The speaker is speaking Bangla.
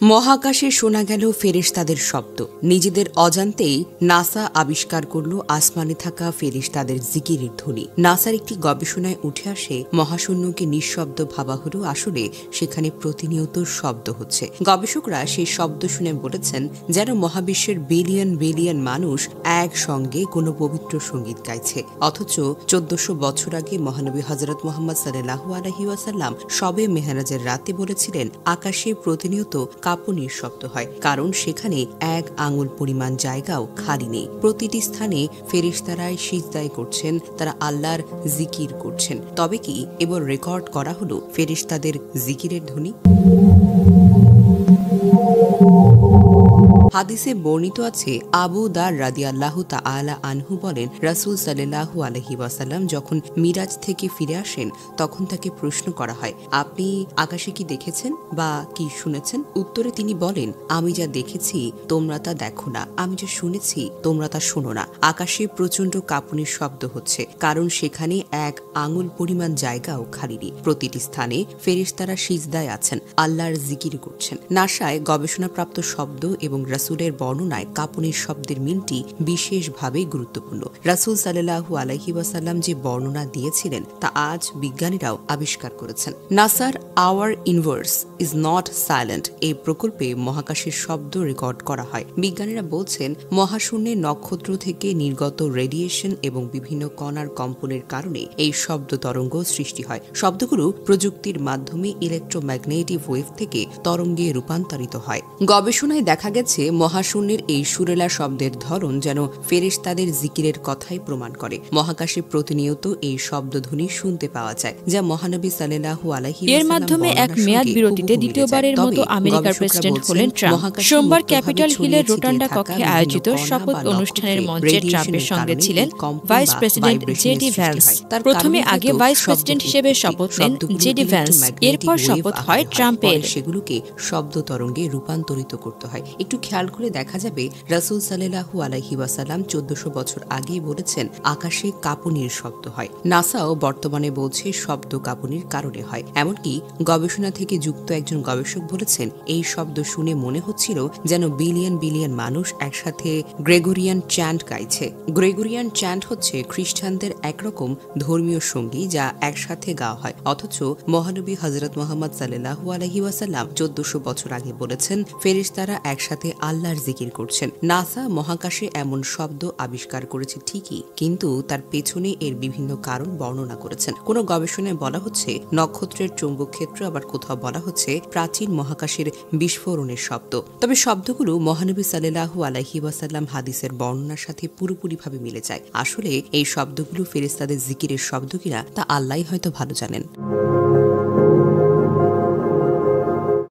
মহাকাশে শোনা গেল ফেরেশতাদের শব্দ। নিজেদের অজান্তেই নাসা আবিষ্কার করল আসমানে থাকা ফেরেশতাদের জিকিরের ধ্বনি। নাসার একটি গবেষণায় উঠে আসে মহাশূন্যকে নিঃশব্দ ভাবা হলেও আসলে সেখানে প্রতিনিয়ত শব্দ হচ্ছে। গবেষকরা সেই শব্দ শুনে বলেছেন যেন মহাবিশ্বের বিলিয়ন বিলিয়ন মানুষ একসঙ্গে কোনো পবিত্র সঙ্গীত গাইছে। অথচ 1400 বছর আগে মহানবী হযরত মুহাম্মদ সাল্লাল্লাহু আলাইহি ওয়াসাল্লাম শবে মেহরাজের রাতে বলেছিলেন, আকাশে প্রতিনিয়ত কাঁপুনির শব্দ হয়, কারণ সেখানে এক আঙুল পরিমাণ জায়গাও খালি নেই। প্রতিটি স্থানে ফেরেশতারাই সিজদায় করছেন, তারা আল্লাহর জিকির করছেন। তবে কি এবার রেকর্ড করা হলো ফেরেশতাদের জিকিরের ধ্বনি? হাদিসে বর্ণিত আছে, আবু দার রাদিয়াল্লাহু তাআলা আনহু বলেন, রাসূল সাল্লাল্লাহু আলাইহি ওয়াসাল্লাম যখন মিরাজ থেকে ফিরে আসেন তখন তাকে প্রশ্ন করা হয়, আপনি আকাশে কি দেখেছেন বা কি শুনেছেন? উত্তরে তিনি বলেন, আমি যা দেখেছি তোমরা তা দেখো না, আমি যা শুনেছি তোমরা তা শোনো না। আকাশে প্রচন্ড কাঁপুনির শব্দ হচ্ছে, কারণ সেখানে এক আঙুল পরিমাণ জায়গাও খালি নেই। প্রতিটি স্থানে ফেরেশতারা সিজদায় আছেন, আল্লাহর জিকির করছেন। নাসায় গবেষণাপ্রাপ্ত শব্দ এবং রাসূলের বর্ণনায় কাঁপুনির শব্দের মিলটি বিশেষভাবে গুরুত্বপূর্ণ। রাসূল সাল্লাল্লাহু আলাইহি ওয়াসাল্লাম যে বর্ণনা দিয়েছিলেন তা আজ বিজ্ঞানীরাও আবিষ্কার করেছেন। নাসার hour universe is not silent এই প্রকল্পে মহাকাশের শব্দ রেকর্ড করা হয়। বিজ্ঞানীরা বলছেন, মহাশূন্যে নক্ষত্র থেকে নির্গত রেডিয়েশন এবং বিভিন্ন কণার কম্পনের কারণে এই শব্দ তরঙ্গ সৃষ্টি হয়। শব্দগুলো প্রযুক্তির মাধ্যমে ইলেকট্রোম্যাগনেটিক ওয়েভ থেকে তরঙ্গে রূপান্তরিত হয়। গবেষণায় দেখা গেছে, মহাশূন্যের এই সুরেলা শব্দের ধরন যেন ফেরেশতাদের জিকিরের কথাই প্রমাণ করে। মহাকাশে প্রতিনিয়ত এই শব্দধ্বনি শুনতে পাওয়া যায়, যা মহানবী সাল্লাল্লাহু আলাইহি ওয়াসাল্লাম এর মাধ্যমে এক মেয়াদ বিরতিতে দ্বিতীয়বারের মতো আমেরিকার প্রেসিডেন্ট হলেন ট্রাম্প। সোমবার ক্যাপিটল হিলের রোটান্ডা কক্ষে আয়োজিত শপথ অনুষ্ঠানের মঞ্চে ট্রাম্পের সঙ্গে ছিলেন ভাইস প্রেসিডেন্ট জেডি ভ্যান্স। প্রথমে আগে ভাইস প্রেসিডেন্ট হিসেবে শপথ নেন জেডি ভ্যান্স, এরপর শপথ হয় ট্রাম্পের। সেগুলোকে শব্দ তরঙ্গে রূপান্তরিত করতে হয়। একটু খেয়াল করে দেখা যাবে, রাসূল সাল্লাল্লাহু আলাইহি ওয়াসাল্লাম 1400 বছর আগেই বলেছেন, আকাশে কাঁপুনির শব্দ হয়। নাসাও বর্তমানে বলছে শব্দ কাঁপুনির কারণে হয়। এমনকি গবেষণা থেকে যুক্ত একজন গবেষক বলেছেন, এই শব্দ শুনে মনে হচ্ছিল যেন বিলিয়ন বিলিয়ন মানুষ একসাথে গ্রেগরিয়ান চ্যান্ট গাইছে। গ্রেগরিয়ান চ্যান্ট হচ্ছে খ্রিস্টানদের একরকম ধর্মীয় সঙ্গীত যা একসাথে গাওয়া হয়। অথচ মহানবী হযরত মুহাম্মদ সাল্লাল্লাহু আলাইহি ওয়াসাল্লাম 1400 বছর আগে বলেছেন, ফেরেশতারা একসাথে আল্লাহর জিকির করছেন। নাসা মহাকাশে এমন শব্দ আবিষ্কার করেছে ঠিকই, কিন্তু তার পেছনে এর বিভিন্ন কারণ বর্ণনা করেছেন। কোনো গবেষণায় বলা হচ্ছে নক্ষত্রের চৌম্বক ক্ষেত্র, আবার কোথাও বলা হচ্ছে প্রাচীন মহাকাশের বিস্ফোরণের শব্দ। তবে শব্দগুলো মহানবী সাল্লাল্লাহু আলাইহি ওয়াসাল্লাম হাদিসের বর্ণনার সাথে পুরোপুরিভাবে মিলে যায়। আসলে এই শব্দগুলো ফেরেশতাদের জিকিরের শব্দ কিনা তা আল্লাহই হয়তো ভালো জানেন।